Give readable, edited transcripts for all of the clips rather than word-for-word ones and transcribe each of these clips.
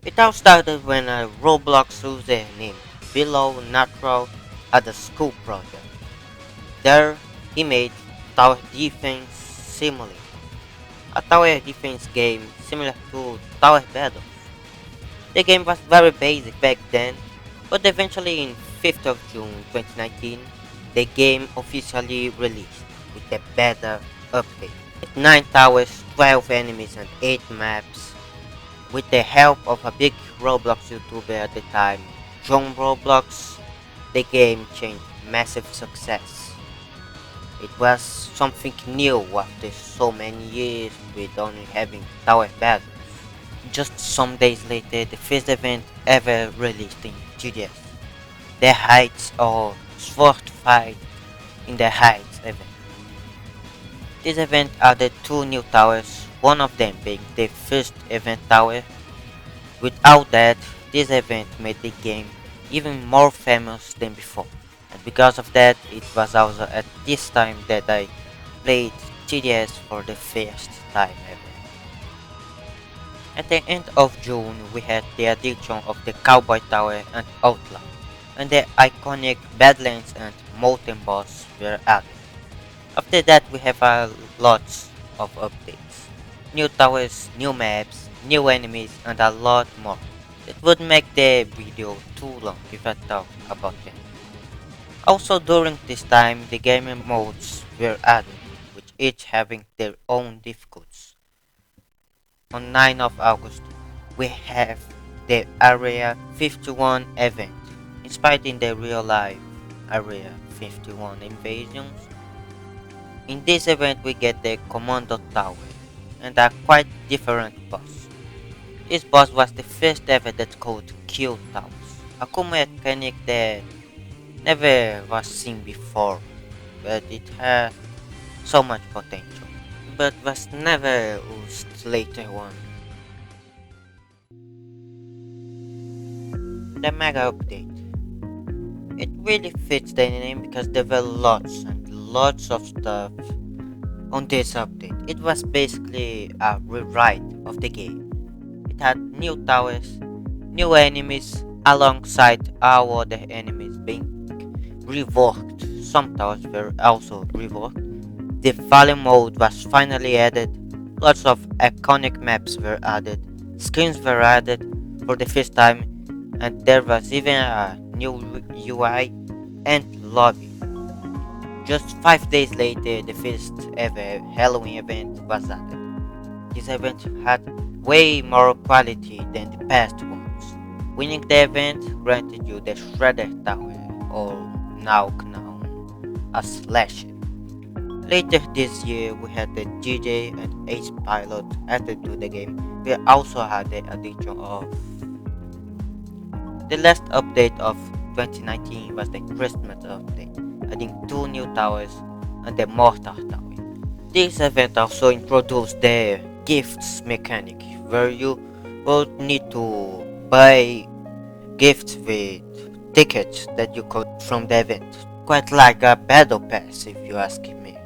It all started when a Roblox user named Below Natural had a school project. There, he made Tower Defense Simulator, a tower defense game similar to Tower Battle. The game was very basic back then, but eventually in 5th of June 2019, the game officially released with a better update. With 9 towers, 12 enemies and 8 maps, with the help of a big Roblox YouTuber at the time, John Roblox, the game changed massive success. It was something new after so many years with only having tower battles. Just some days later, the first event ever released in TDS, the Heights or Sword Fight in the Heights event. This event added 2 new towers, one of them being the first event tower. Without that, this event made the game even more famous than before, and because of that, it was also at this time that I played TDS for the first time ever. At the end of June, we had the addition of the Cowboy Tower and Outlaw, and the iconic Badlands and Mountain Boss were added. After that, we have lots of updates. New towers, new maps, new enemies, and a lot more. It would make the video too long if I talk about them. Also during this time, the game modes were added, with each having their own difficulties. On 9th of August, we have the Area 51 event, inspired in the real-life Area 51 invasions. In this event, we get the Commando Tower, and a quite different boss. This boss was the first ever that could kill towers, a cool mechanic that never was seen before, but it had so much potential, but was never used later on. The Mega Update. It really fits the name because there were lots and lots of stuff on this update. It was basically a rewrite of the game. It had new towers, new enemies, alongside our other enemies being reworked. Some towers were also reworked. The Valley mode was finally added. Lots of iconic maps were added. Skins were added for the first time, and there was even a new UI and lobby. Just 5 days later, the first ever Halloween event was added. This event had way more quality than the past ones. Winning the event granted you the Shredder Tower, or now known as Slasher. Later this year, we had the DJ and Ace Pilot added to the game. We also had the addition of the last update of 2019 was the Christmas update, adding 2 new towers and the Mortar Tower. This event also introduced the gifts mechanic, where you would need to buy gifts with tickets that you could from the event. Quite like a battle pass if you ask me.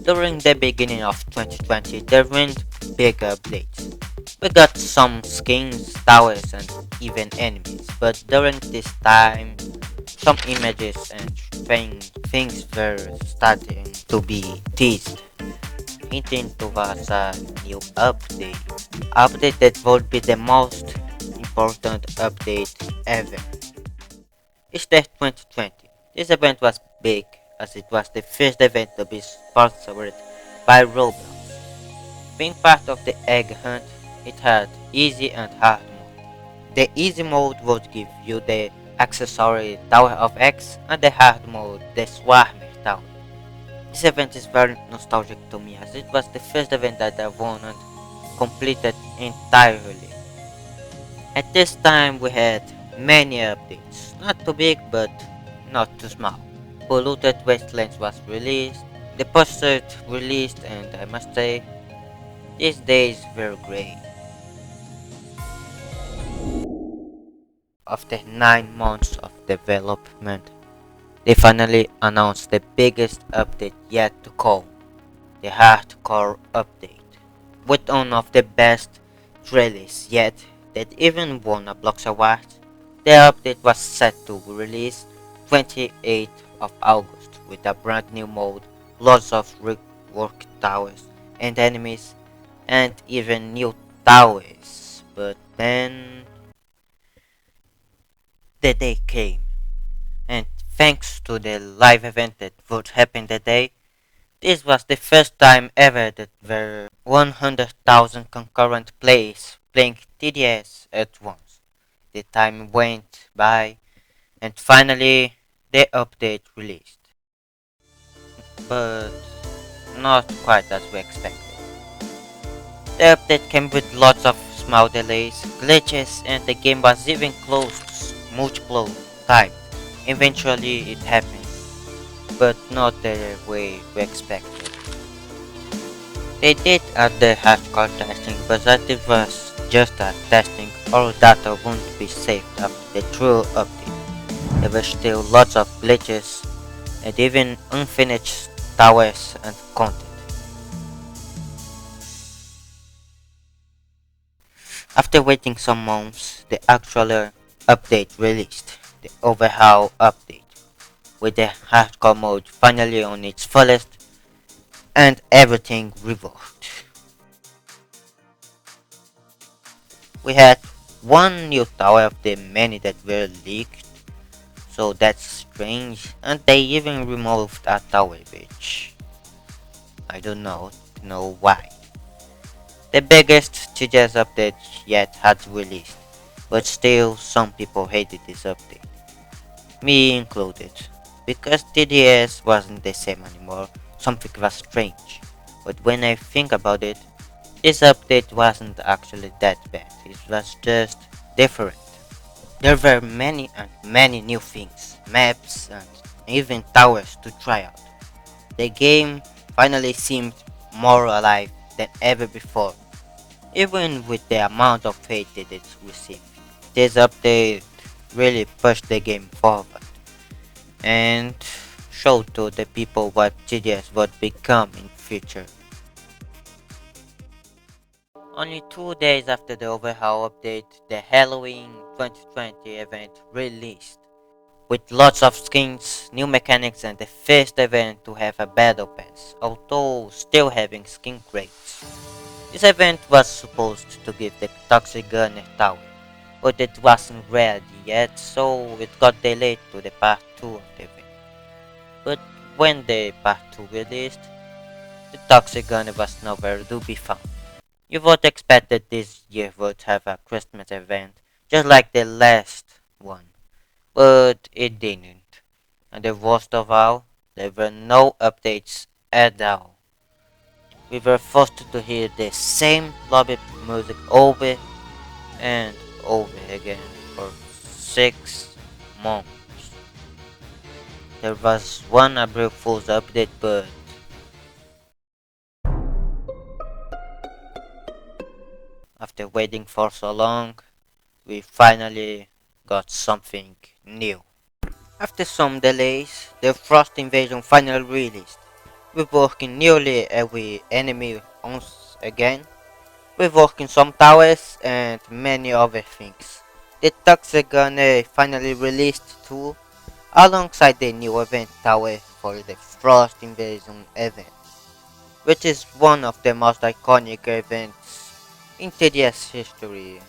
During the beginning of 2020, there weren't big updates. We got some skins, towers and even enemies, but during this time, some images and things were starting to be teased, hinting towards a new update. Update that would be the most important update ever. It's the 2020. This event was big as it was the first event to be sponsored by Roblox. Being part of the egg hunt, it had easy and hard mode. The easy mode would give you the accessory Tower of X, and the hard mode the Swarmer Tower. This event is very nostalgic to me as it was the first event that I won and completed entirely. At this time we had many updates, not too big but not too small. Polluted Wastelands was released, the Pursuit released, and I must say, these days were great. After 9 months of development, they finally announced the biggest update yet to come, the Hardcore update. With one of the best trailers yet, that even won a Blocks Award. The update was set to release 28th of August with a brand new mode, lots of reworked towers and enemies, and even new towers. But then the day came, and thanks to the live event that would happen that day, this was the first time ever that there were 100,000 concurrent players playing TDS at once. The time went by, and finally the update released. But not quite as we expected. The update came with lots of small delays, glitches, and the game was even close to multiple times. Eventually it happened, but not the way we expected. They did add the hardcore testing, but that it was just a testing. All data won't be saved after the true update. There were still lots of glitches and even unfinished towers and content. After waiting some months, the actual update released, the overhaul update, with the hardcore mode finally on its fullest and everything reworked. We had one new tower of the many that were leaked, so that's strange, and they even removed a tower which I don't know why. The biggest TDS update yet had released, but still some people hated this update, me included, because TDS wasn't the same anymore. Something was strange, but when I think about it, this update wasn't actually that bad, it was just different. There were many new things, maps and even towers to try out. The game finally seemed more alive than ever before, even with the amount of hate that it received. This update really pushed the game forward and showed to the people what TDS would become in future. Only 2 days after the overhaul update, the Halloween 2020 event released, with lots of skins, new mechanics and the first event to have a battle pass, although still having skin crates. This event was supposed to give the Toxic Gunner tower, but it wasn't ready yet, so it got delayed to the part 2 of the event. But when the part 2 released, the Toxic Gunner was nowhere to be found. You would expect that this year would have a Christmas event, just like the last one, but it didn't. And the worst of all, there were no updates at all. We were forced to hear the same lobby music over and over again for 6 months. There was one April Fool's update, but after waiting for so long, we finally got something new. After some delays, the Frost Invasion finally released, reworking nearly every enemy once again, reworking some towers and many other things. The Toxic Gunner finally released too, alongside the new event tower for the Frost Invasion event, which is one of the most iconic events in TDS history.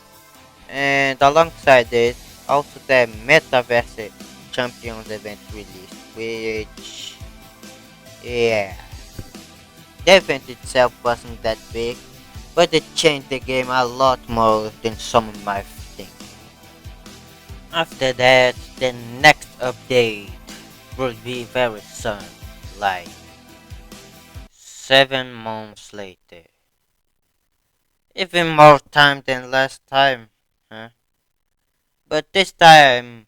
And alongside it, also the Metaverse Champions event released, which, yeah, the event itself wasn't that big, but it changed the game a lot more than some might think. After that, the next update will be very soon, like 7 months later. Even more time than last time, huh? But this time,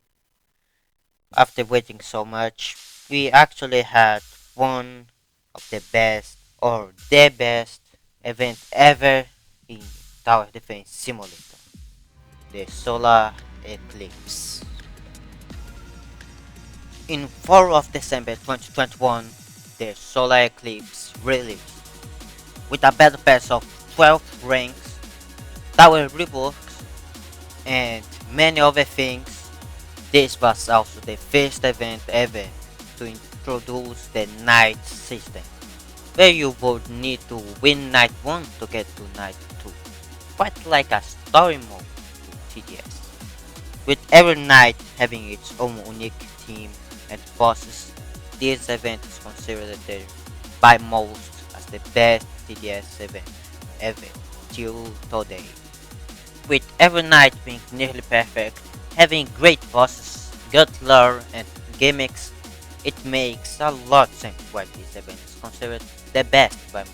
after waiting so much, we actually had one of the best or the best event ever in Tower Defense Simulator, the Solar Eclipse. In 4 of December 2021, the Solar Eclipse released with a battle pass of 12 ranks, tower reworks, and many other things. This was also the first event ever to introduce the night system, where you would need to win night 1 to get to night 2, quite like a story mode to TDS. With every night having its own unique theme and bosses, this event is considered by most as the best TDS event ever till today. With every night being nearly perfect, having great bosses, good lore and gimmicks, it makes a lot of sense why this event is considered the best by me.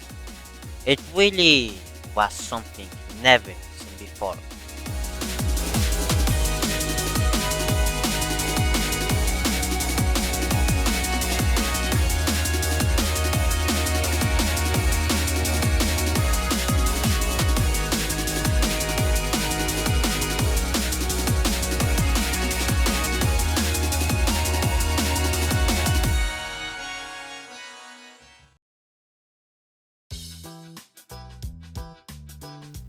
It really was something never seen before.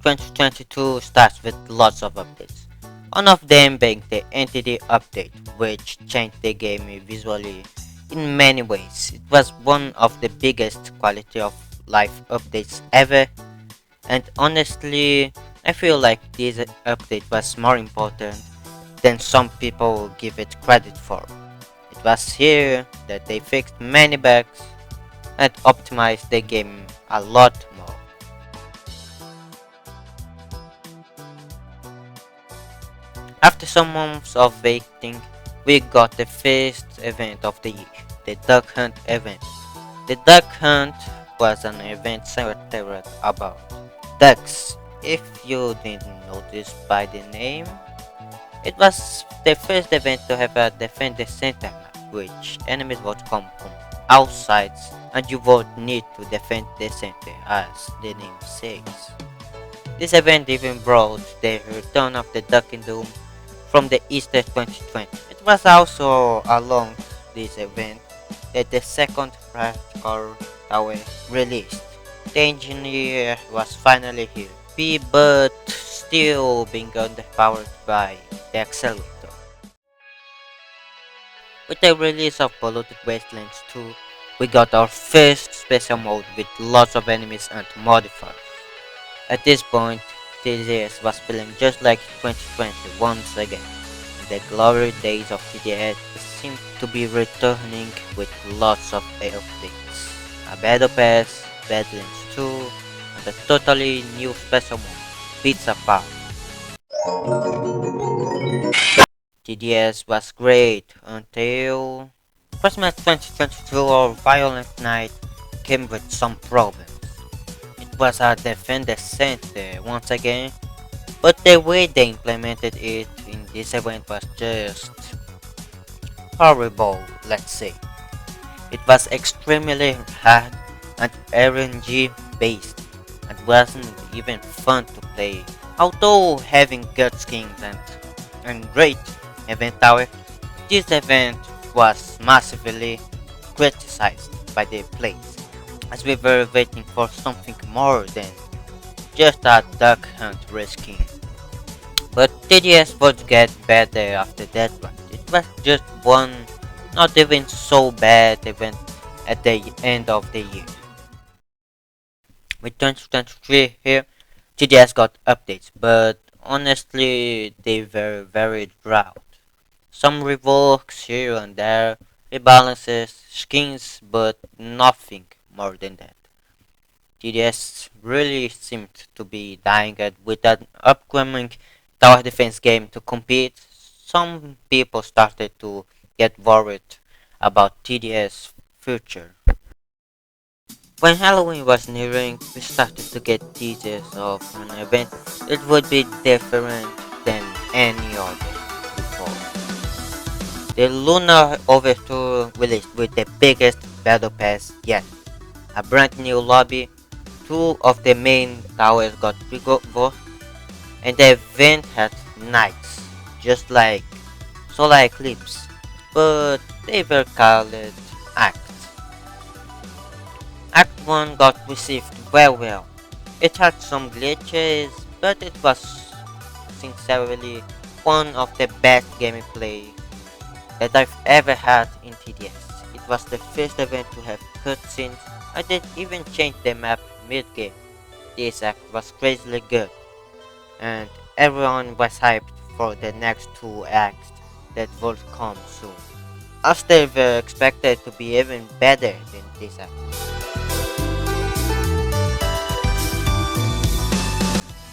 2022 starts with lots of updates. One of them being the Entity update, which changed the game visually in many ways. It was one of the biggest quality of life updates ever, and honestly, I feel like this update was more important than some people give it credit for. It was here that they fixed many bugs and optimized the game a lot more. After some months of waiting, we got the first event of the year, the Duck Hunt event. The Duck Hunt was an event centered about ducks. If you didn't notice by the name, it was the first event to have a defend the center map, which enemies would come from all sides and you would need to defend the center as the name says. This event even brought the return of the Duck in Doom from the Easter 2020. It was also along this event that the second practical tower released. The engineer was finally here, but still being underpowered by the accelerator. With the release of Polluted Wastelands 2, we got our first special mode with lots of enemies and modifiers. At this point, TDS was feeling just like 2020 once again. The glory days of TDS seem to be returning with lots of updates. A Battle Pass, Badlands 2, and a totally new special mode, Pizza Park. TDS was great until Christmas 2022 or Violent Night came with some problems. It was a defender center once again, but the way they implemented it in this event was just horrible, let's say. It was extremely hard and RNG based and wasn't even fun to play. Although having good skins and great event tower, this event was massively criticized by the players, as we were waiting for something more than just a duck hunt reskin. But TDS would get better after that one. It was just one not even so bad event at the end of the year. With 2023 here, TDS got updates, but honestly they were very dry. Some reworks here and there, rebalances, skins, but nothing more than that. TDS really seemed to be dying with an upcoming tower defense game to compete. Some people started to get worried about TDS future. When Halloween was nearing, we started to get teasers of an event that would be different than any other before. The Lunar Overture released with the biggest battle pass yet. A brand new lobby, two of the main towers got reworked, and the event had nights, just like solar eclipse, but they were called acts. Act 1 got received very well. It had some glitches, but it was sincerely one of the best gameplay that I've ever had in TDS. It was the first event to have cutscenes and it even changed the map mid-game. This act was crazily good and everyone was hyped for the next two acts that would come soon. As they were expected to be even better than this act.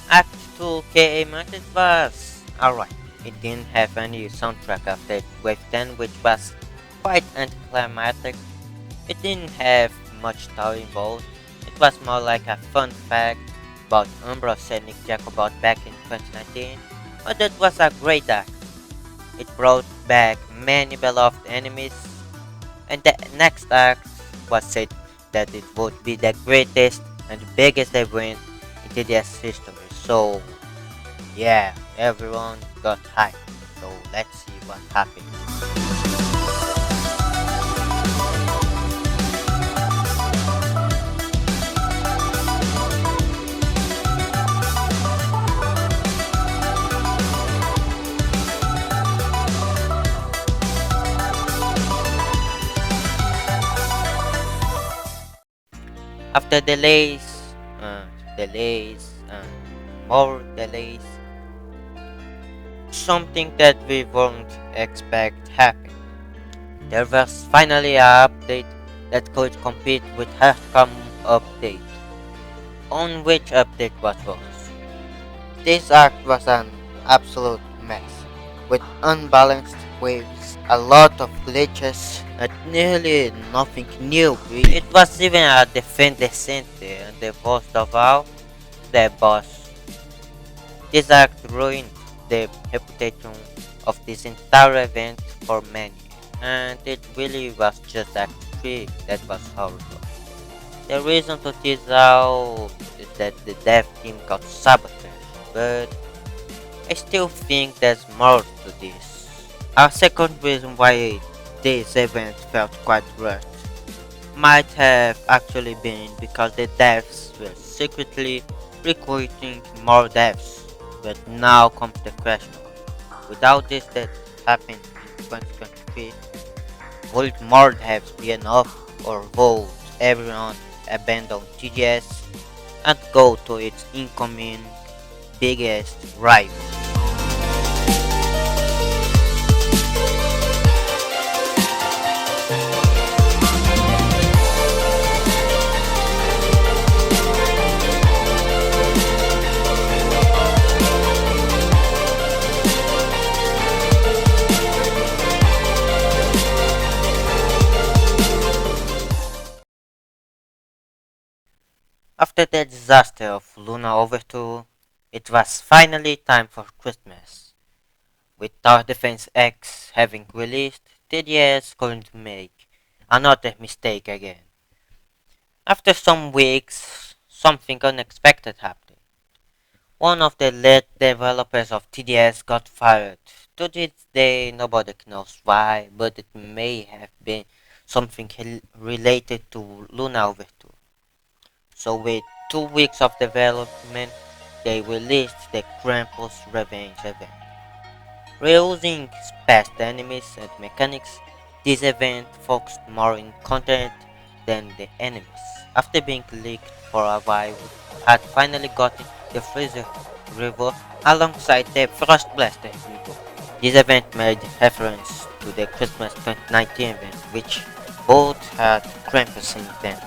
Act 2 KA Mountain was alright. It didn't have any soundtrack after Wave 10 which was quite anticlimactic. It didn't have much story involved. It was more like a fun fact about Umbra and Jacobot back in 2019, but that was a great act. It brought back many beloved enemies, and the next act was said that it would be the greatest and biggest event in TDS history. So, yeah, everyone got hyped. So, let's see what happened. After and more delays, something that we won't expect happened. There was finally an update that could compete with Capcom update. On which update was worse? This act was an absolute mess, with unbalanced waves, a lot of glitches, and nearly nothing new really. It was even a defender center, and the worst of all, the boss. This act ruined the reputation of this entire event for many, and it really was just Act 3 that was horrible. The reason to this out is that the dev team got sabotaged, but I still think there's more to this. A second reason why this event felt quite rushed might have actually been because the devs were secretly recruiting more devs. But now comes the question. Without this that happened in 2023, would more devs be enough or would everyone abandon TGS and go to its incoming biggest rival? After the disaster of Luna Overture, it was finally time for Christmas. With Tower Defense X having released, TDS couldn't make another mistake again. After some weeks, something unexpected happened. One of the lead developers of TDS got fired. To this day, nobody knows why, but it may have been something related to Luna Overture. So with 2 weeks of development, they released the Krampus Revenge event. Reusing past enemies and mechanics, this event focused more on content than the enemies. After being leaked for a while, we had finally gotten the Freezer River alongside the Frost Blaster River. This event made reference to the Christmas 2019 event, which both had Krampus in them.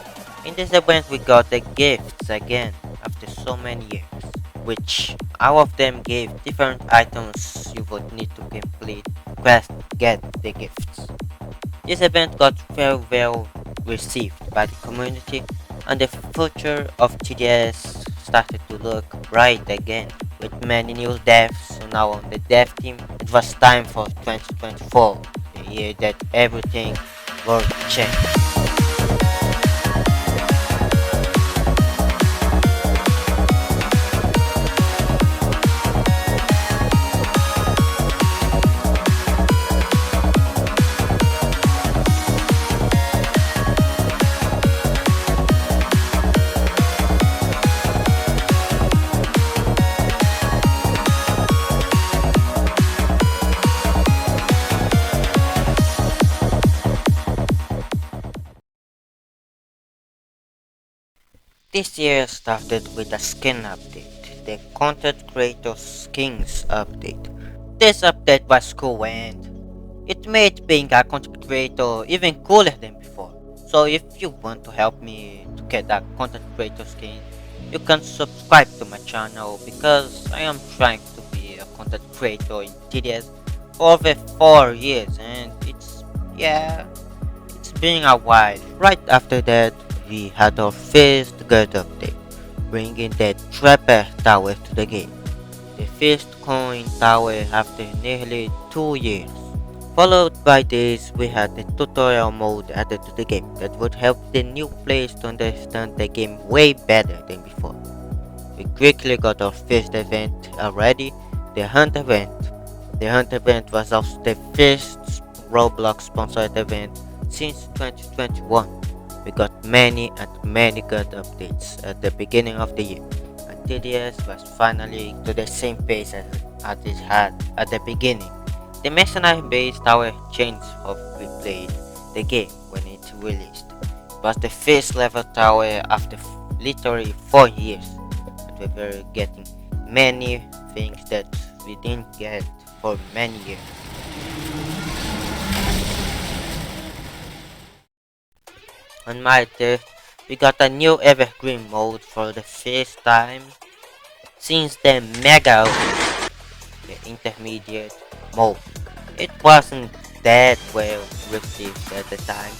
In this event we got the gifts again after so many years, which all of them gave different items you would need to complete quest to get the gifts. This event got very well received by the community and the future of TDS started to look bright again. With many new devs now on the dev team, it was time for 2024, the year that everything would change. This year started with a skin update, the Content Creator Skins update. This update was cool and it made being a content creator even cooler than before. So if you want to help me to get a content creator skin, you can subscribe to my channel because I am trying to be a content creator in TDS for over 4 years and it's been a while. Right after that, we had our first good update, bringing the Trapper Tower to the game. The first coin tower after nearly 2 years. Followed by this, we had the tutorial mode added to the game that would help the new players to understand the game way better than before. We quickly got our first event already, the Hunt event. The Hunt event was also the first Roblox sponsored event since 2021. We got many and many good updates at the beginning of the year, and TDS was finally to the same pace as it had at the beginning. The mercenary-based tower changed how we played the game when it released. It was the first level tower after literally 4 years, and we were getting many things that we didn't get for many years. On my turf, we got a new evergreen mode for the first time since the Mega Update, the intermediate mode. It wasn't that well received at the time,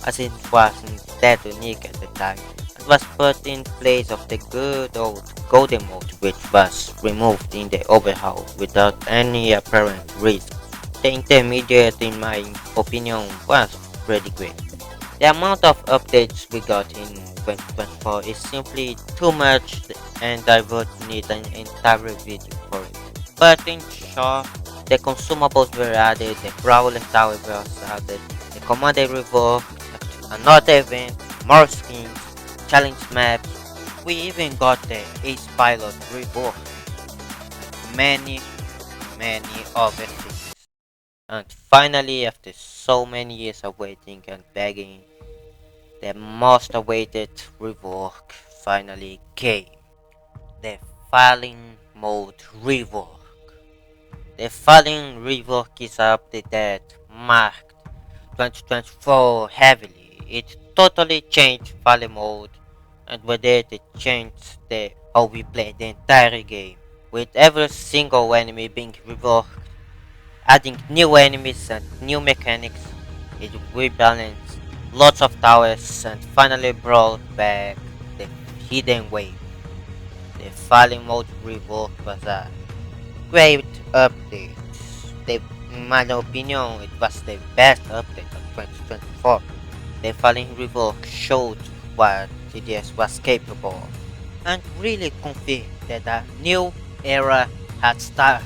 as it wasn't that unique at the time. It was put in place of the good old golden mode, which was removed in the overhaul without any apparent reason. The intermediate, in my opinion, was pretty great. The amount of updates we got in 2024 is simply too much and I would need an entire video for it. But in short, the consumables were added, the Brawler Tower was added, the Commander revoked, another event, more skins, challenge maps, we even got the Ace Pilot revoked, and many other things. And finally, after so many years of waiting and begging, the most awaited rework finally came. The Falling Mode rework. The Falling rework is an update that marked 2024 heavily. It totally changed Falling Mode, and with it changed how we play the entire game, with every single enemy being reworked, adding new enemies and new mechanics. It rebalanced lots of towers and finally brought back the hidden wave. The Falling Mode rework was a great update. In my opinion, it was the best update of 2024. The Falling rework showed what TDS was capable of and really confirmed that a new era had started.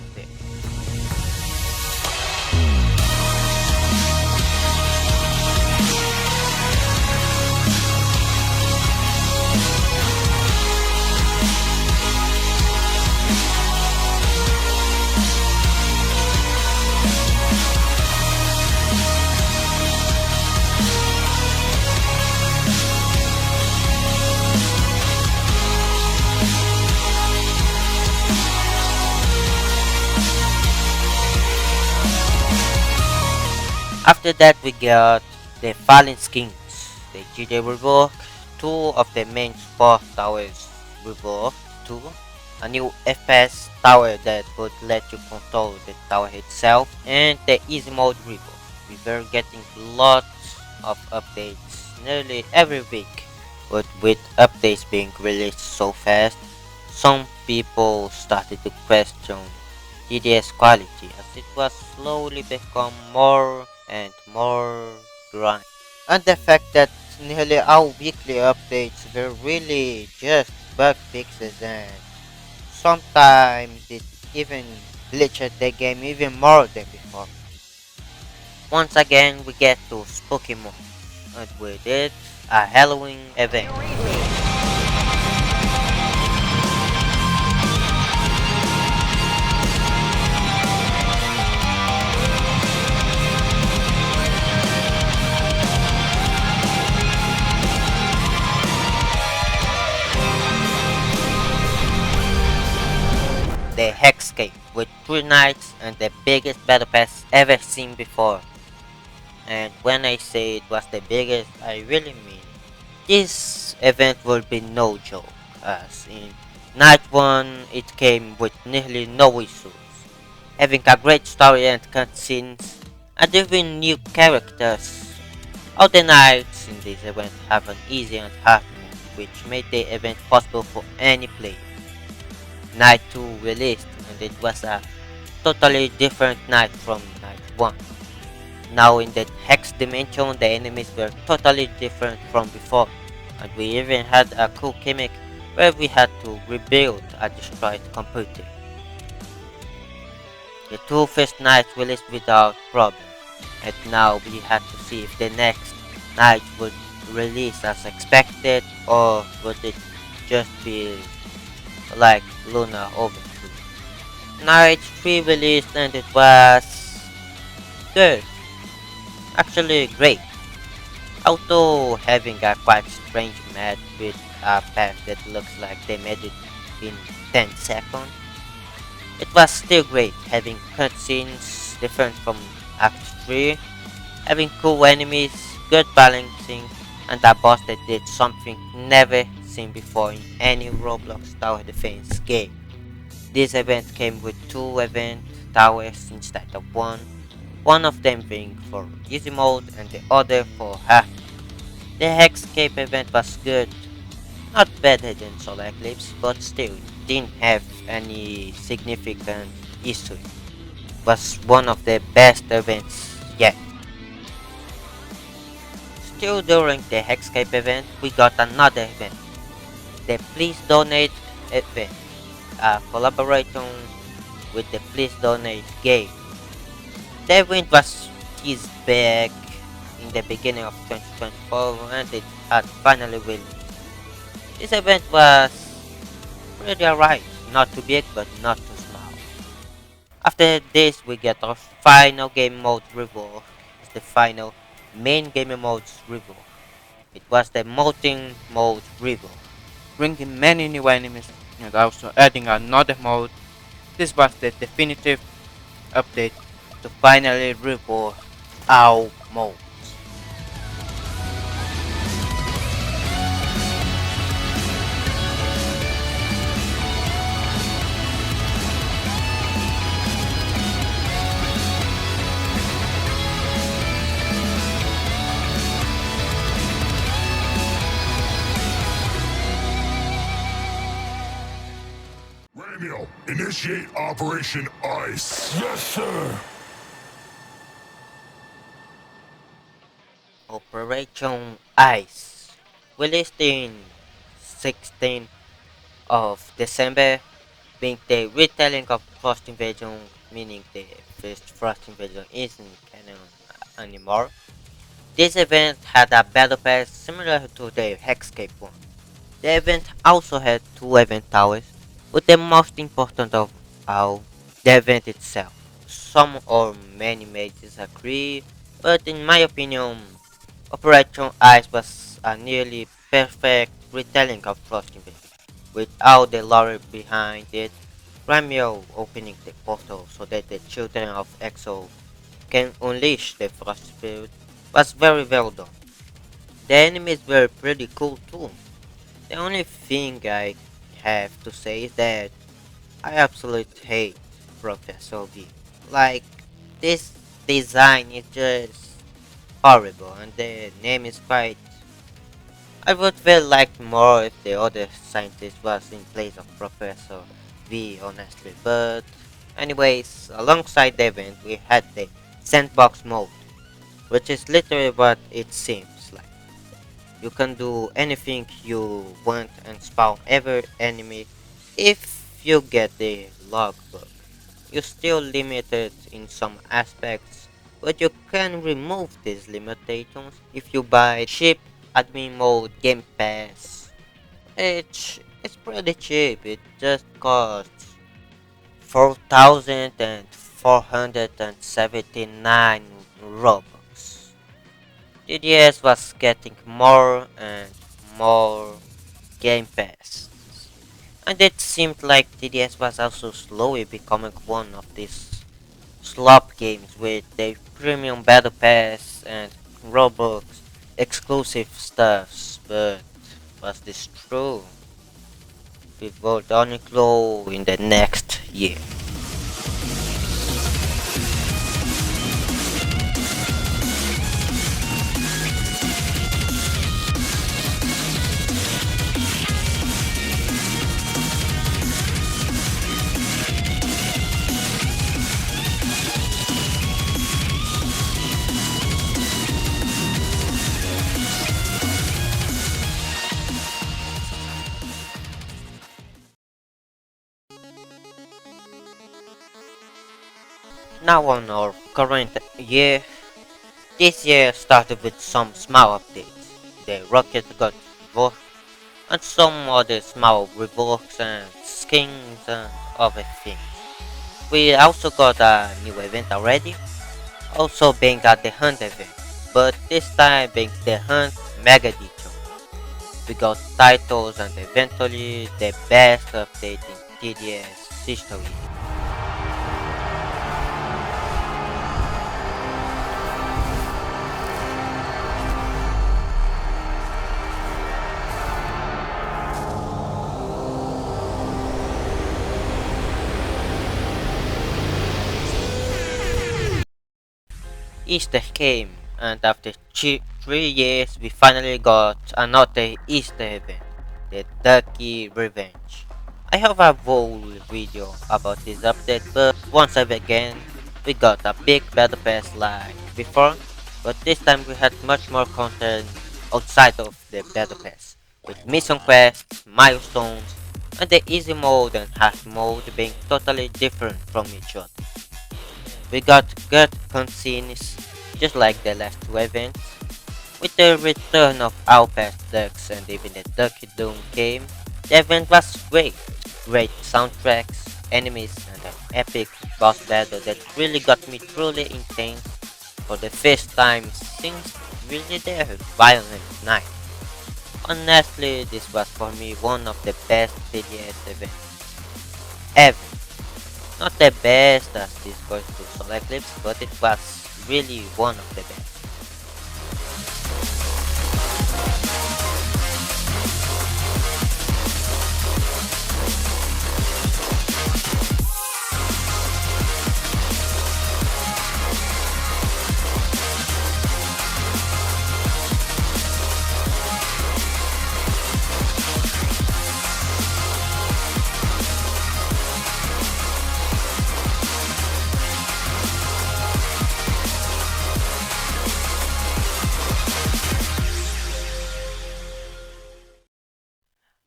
After that we got the Fallen Skins, the GD rework, 2 of the main support towers reworked, 2, a new FPS tower that would let you control the tower itself, and the Easy Mode rework. We were getting lots of updates nearly every week, but with updates being released so fast, some people started to question TDS quality as it was slowly become more and more grind. And the fact that nearly all weekly updates were really just bug fixes and sometimes it even glitched the game even more than before. Once again we get to Spooky Moon and with it a Halloween event. with 3 nights and the biggest battle pass ever seen before. And when I say it was the biggest, I really mean it. This event will be no joke, as in night 1 it came with nearly no issues, having a great story and cutscenes, and even new characters. All the nights in this event have an easy and hard mode, which made the event possible for any player. Night 2 released, and it was a totally different night from night 1. Now in the Hex dimension, the enemies were totally different from before, and we even had a cool gimmick where we had to rebuild a destroyed computer. The two first nights released without problem, and now we had to see if the next night would release as expected, or would it just be like Luna Overthrow. Night 3 released and it was good, actually great. Although having a quite strange map with a path that looks like they made it in 10 seconds, it was still great, having cutscenes different from Act 3, having cool enemies, good balancing, and a boss that did something never seen before in any Roblox tower defense game. This event came with 2 event towers instead of one of them being for easy mode and the other for hard. The Hexcape event was good, not better than Solar Eclipse, but still didn't have any significant issues. Was one of the best events yet. Still during the Hexcape event, we got another event, the Please Donate event, a collaboration with the Please Donate game. The event was teased back in the beginning of 2024 and it had finally released. This event was pretty alright, not too big but not too small. After this we get our final game mode reveal. It's the final main game modes reveal. It was the molting mode reveal, bringing many new enemies and also adding another mode. This was the definitive update to finally reveal all modes. Romeo, initiate Operation Ice. Yes, sir. Operation Ice, released in 16th of December, being the retelling of Frost Invasion, meaning the first Frost Invasion isn't canon anymore. This event had a battle pass similar to the Hexcape one. The event also had 2 event towers, but the most important of all, the event itself. Some or many may disagree, but in my opinion, Operation Ice was a nearly perfect retelling of Frost Invasion, with all the lore behind it. Ramio opening the portal so that the children of Exo can unleash the Frost Spirit was very well done. The enemies were pretty cool too. The only thing I have to say is that I absolutely hate Professor V. Like, this design is just horrible and the name is quite... I would feel like more if the other scientist was in place of Professor V, honestly, but anyways, alongside the event we had the sandbox mode, which is literally what it seems like. You can do anything you want and spawn every enemy if you get the logbook. You're still limited in some aspects, but you can remove these limitations if you buy cheap admin mode game pass. It's pretty cheap, it just costs 4,479 Robux. TDS was getting more and more game pass. And it seemed like TDS was also slowly becoming one of these slop games with a premium battle pass and Roblox exclusive stuffs, but was this true? We will only grow in the next year. Now on our current year, this year started with some small updates. The rocket got reworked and some other small reworks and skins and other things. We also got a new event already, also being at the Hunt event, but this time being the Hunt Mega Edition. We got titles and eventually the best update in TDS history. Easter came, and after 3 years, we finally got another Easter event, the Ducky Revenge. I have a whole video about this update, but once again, we got a big battle pass like before, but this time we had much more content outside of the battle pass, with mission quests, milestones, and the easy mode and hard mode being totally different from each other. We got good cutscenes, just like the last two events, with the return of our past ducks and even the Ducky Doom game. The event was great, great soundtracks, enemies, and an epic boss battle that really got me truly intense for the first time since really the violent night. Honestly, this was for me one of the best TDS events ever. Not the best as this goes to select clips, but it was really one of the best.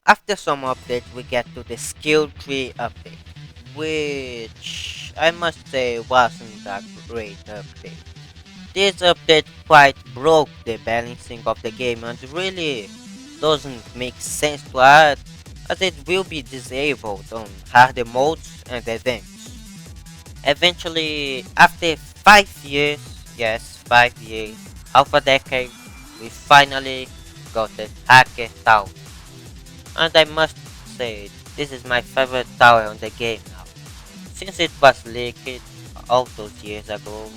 After some updates, we get to the skill tree update, which I must say wasn't a great update. This update quite broke the balancing of the game and really doesn't make sense to add, as it will be disabled on harder modes and events. Eventually, after 5 years, yes, 5 years, half a decade, we finally got the Hacker Tower. And I must say, this is my favorite tower on the game now. Since it was leaked all those years ago,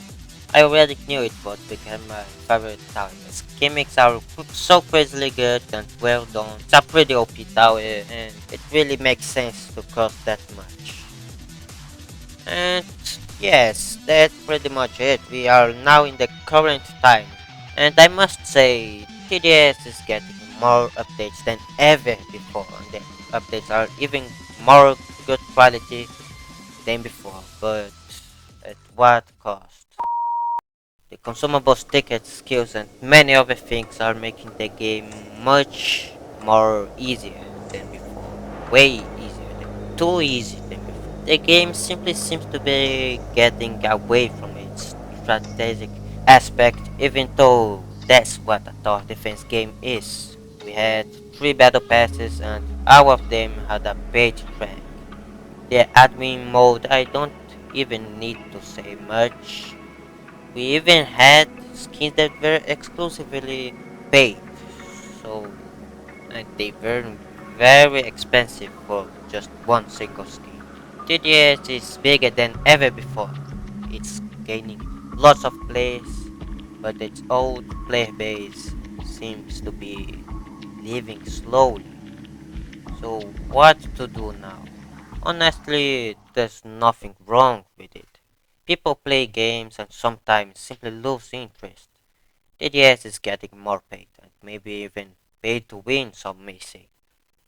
I already knew it would become my favorite tower. Its gimmicks are so crazily good and well done. It's a pretty OP tower and it really makes sense to cost that much. And yes, that's pretty much it. We are now in the current time. And I must say, TDS is getting more updates than ever before. And the updates are even more good quality than before. But at what cost? The consumables, tickets, skills, and many other things are making the game much more easier than before. Way easier than too easy than before. The game simply seems to be getting away from its strategic aspect, even though that's what a tower defense game is. We had 3 battle passes and all of them had a paid track. The admin mode, I don't even need to say much. We even had skins that were exclusively paid, so and they were very expensive for just one single skin. TDS is bigger than ever before. It's gaining lots of players, but its old player base seems to be leaving slowly. So what to do now? Honestly, there's nothing wrong with it. People play games and sometimes simply lose interest. TDS is getting more paid and maybe even paid to win, some may say.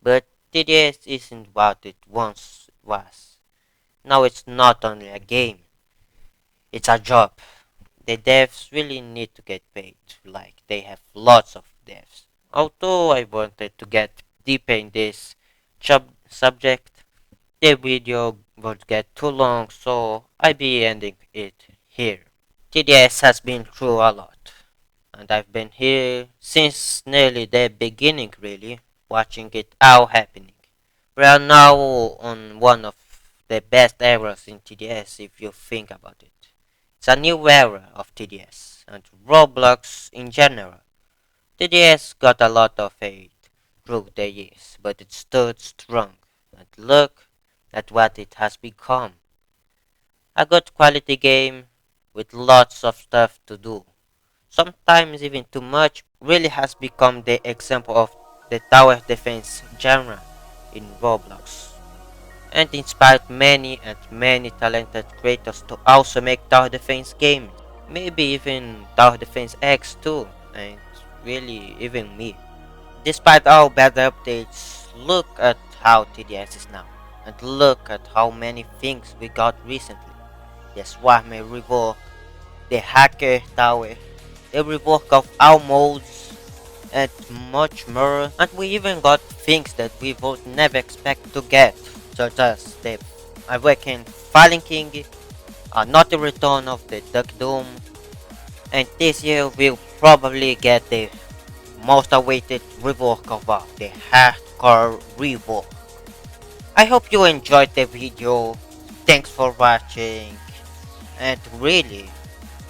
But TDS isn't what it once was. Now it's not only a game, it's a job. The devs really need to get paid, like they have lots of devs. Although I wanted to get deeper in this subject, the video would get too long, so I'll be ending it here. TDS has been through a lot, and I've been here since nearly the beginning really, watching it all happening. We are now on one of the best eras in TDS if you think about it. It's a new era of TDS and Roblox in general. TDS got a lot of hate through the years, but it stood strong. And look at what it has become. A good quality game with lots of stuff to do. Sometimes even too much really has become the example of the tower defense genre in Roblox, and inspired many and many talented creators to also make tower defense games. Maybe even Tower Defense X too, and really even me. Despite all bad updates, look at how TDS is now, and look at how many things we got recently. The Swarmer rework, the Hacker Tower, the rework of all modes, and much more, and we even got things that we would never expect to get, such as the Awakened Fallen King, not the return of the Duck Doom, and this year we'll probably get the most awaited rework of all, the hardcore rework. I hope you enjoyed the video, thanks for watching, and really,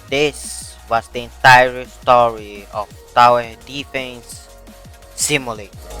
this was the entire story of Tower Defense Simulator.